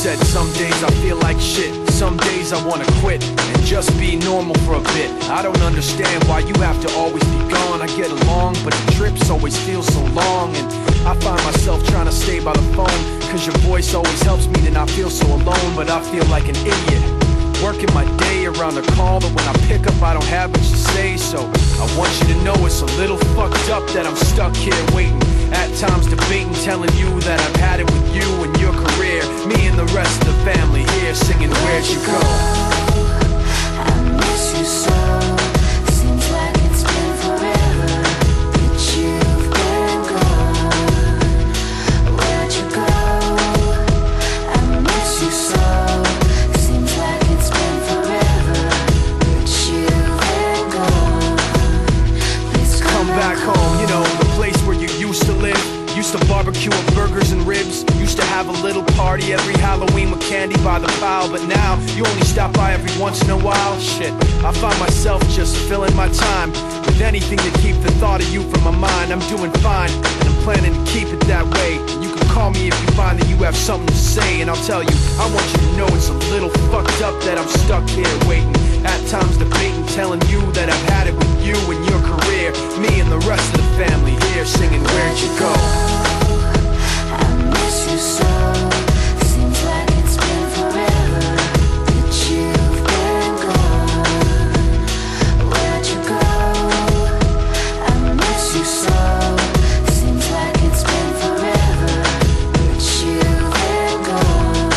said some days I feel like shit, some days I wanna quit and just be normal for a bit. I don't understand why you have to always be gone. I get along, but the trips always feel so long. And I find myself trying to stay by the phone, cause your voice always helps me to not feel so alone. But I feel like an idiot, working my day around a call that when I pick up I don't have much to say. So I want you to know it's a little fucked up that I'm stuck here waiting, at times debating, telling you that I've had it with you and your career. Me and the rest of the family here singing Where'd You Go? I miss you so. Seems like it's been forever that you've been gone. Where'd you go? I miss you so. Seems like it's been forever that you've been gone. Please Come back home, you know, the place where you used to live. Used to barbecue with burgers and ribs. Used to have a little party every Halloween with candy by the pile. But now, you only stop by every once in a while. Shit, I find myself just filling my time with anything to keep the thought of you from my mind. I'm doing fine, and I'm planning to keep it that way. You can call me if you find that you have something to say, and I'll tell you, I want you to know it's a little fucked up that I'm stuck here waiting, at times debating, telling you that I've had it with you and your career. Me and the rest of the family here singing Where'd You Go? I miss you so. Seems like it's been forever that you've been gone. Where'd you go? I miss you so. Seems like it's been forever that you've been gone.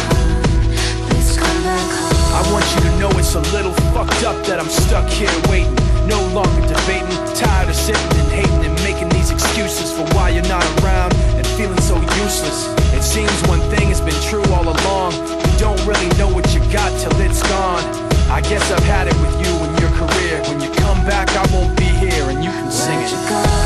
Please come back home. I want you to know it's a little fucked up that I'm stuck here waiting, no longer debating, tired of sitting and hating and making these excuses for why you're not around and feeling so useless. It seems one thing has been true all along, you don't really know what you got till it's gone. I guess I've had it with you and your career. When you come back I won't be here and you can sing it. Where'd you go?